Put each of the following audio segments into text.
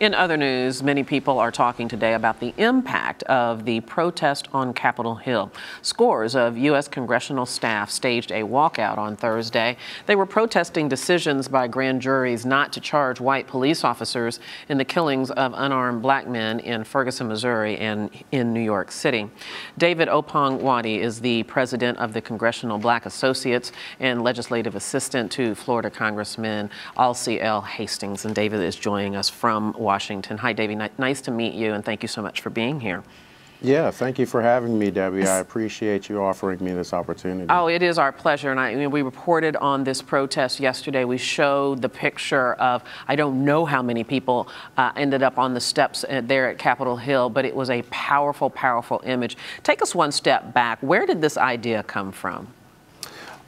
In other news, many people are talking today about the impact of the protest on Capitol Hill. Scores of U.S. congressional staff staged a walkout on Thursday. They were protesting decisions by grand juries not to charge white police officers in the killings of unarmed black men in Ferguson, Missouri, and in New York City. David OPONG-WADEE is the president of the Congressional Black Associates and legislative assistant to Florida Congressman Alcee L. Hastings. And David is joining us from Washington. Hi, David. Nice to meet you, and thank you so much for being here. Yeah, thank you for having me, Debbie. I appreciate you offering me this opportunity. Oh, it is our pleasure. And we reported on this protest yesterday. We showed the picture of, I don't know how many people ended up on the steps there at Capitol Hill, but it was a powerful, powerful image. Take us one step back. Where did this idea come from?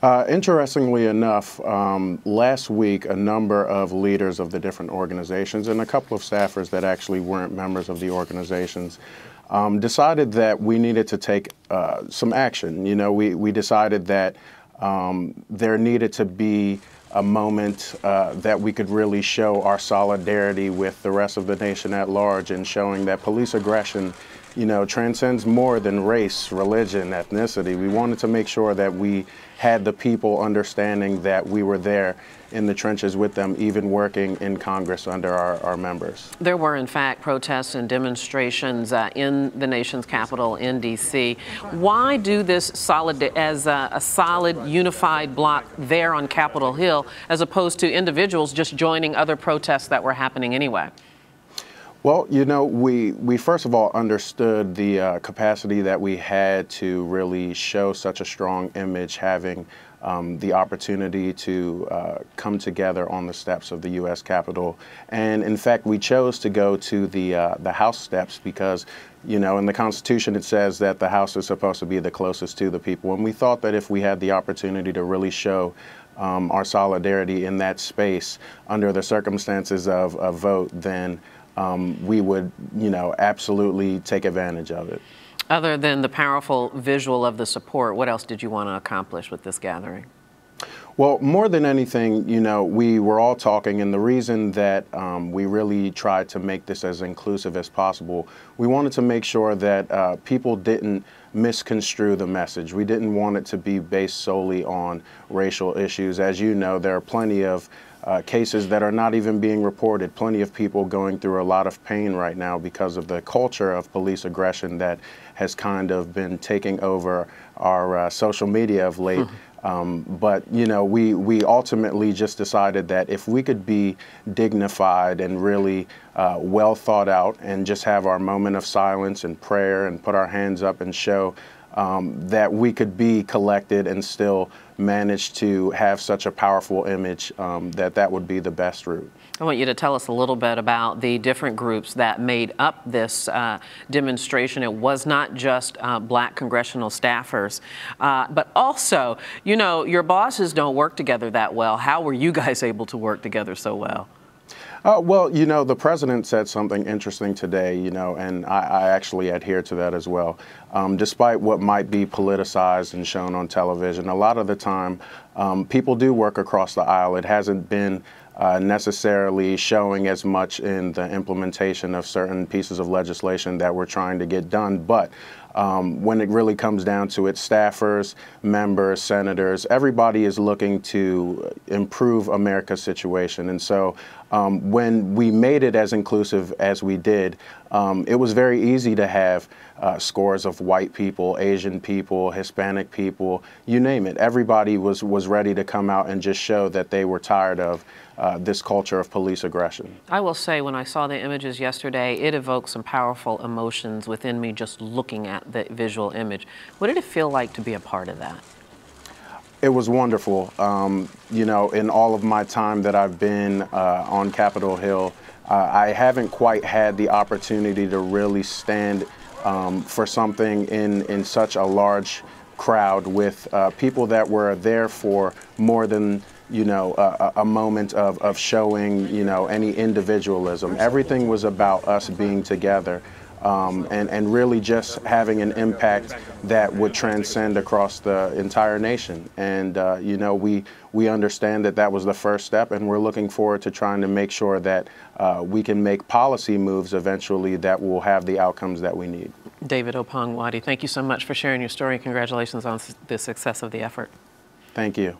Interestingly enough, last week, a number of leaders of the different organizations and a couple of staffers that actually weren't members of the organizations decided that we needed to take some action. You know, we decided that there needed to be a moment that we could really show our solidarity with the rest of the nation at large, and showing that police aggression, you know, transcends more than race, religion, ethnicity. We wanted to make sure that we had the people understanding that we were there in the trenches with them, even working in Congress under our members. There were, in fact, protests and demonstrations in the nation's capital in D.C. Why do this as a solid, unified bloc there on Capitol Hill, as opposed to individuals just joining other protests that were happening anyway? Well, you know, we first of all understood the capacity that we had to really show such a strong image, having the opportunity to come together on the steps of the U.S. Capitol. And in fact, we chose to go to the House steps because, you know, in the Constitution it says that the House is supposed to be the closest to the people. And we thought that if we had the opportunity to really show our solidarity in that space under the circumstances of a vote, then we would, you know, absolutely take advantage of it. Other than the powerful visual of the support, what else did you want to accomplish with this gathering? Well, more than anything, you know, we were all talking, and the reason that we really tried to make this as inclusive as possible, we wanted to make sure that people didn't misconstrue the message. We didn't want it to be based solely on racial issues. As you know, there are plenty of cases that are not even being reported, plenty of people going through a lot of pain right now because of the culture of police aggression that has kind of been taking over our social media of late. But, you know, we ultimately just decided that if we could be dignified and really well thought out and just have our moment of silence and prayer and put our hands up and show that we could be collected and still manage to have such a powerful image, that would be the best route. I want you to tell us a little bit about the different groups that made up this demonstration. It was not just black congressional staffers, but also, you know, your bosses don't work together that well. How were you guys able to work together so well? Well, you know, the president said something interesting today, you know, and I actually adhere to that as well. Despite what might be politicized and shown on television, a lot of the time people do work across the aisle. It hasn't been necessarily showing as much in the implementation of certain pieces of legislation that we're trying to get done. But when it really comes down to it, staffers, members, senators, everybody is looking to improve America's situation. And so when we made it as inclusive as we did, it was very easy to have scores of white people, Asian people, Hispanic people, you name it. Everybody was ready to come out and just show that they were tired of this culture of police aggression. I will say, when I saw the images yesterday, it evoked some powerful emotions within me just looking at the visual image. What did it feel like to be a part of that? It was wonderful. You know, in all of my time that I've been on Capitol Hill, I haven't quite had the opportunity to really stand for something in such a large crowd with people that were there for more than, you know, a moment of showing, you know, any individualism. Everything was about us being together. and really just having an impact that would transcend across the entire nation. And you know, we understand that that was the first step, and we're looking forward to trying to make sure that we can make policy moves eventually that will have the outcomes that we need. David OPONG-WADEE, thank you so much for sharing your story. Congratulations on the success of the effort. Thank you.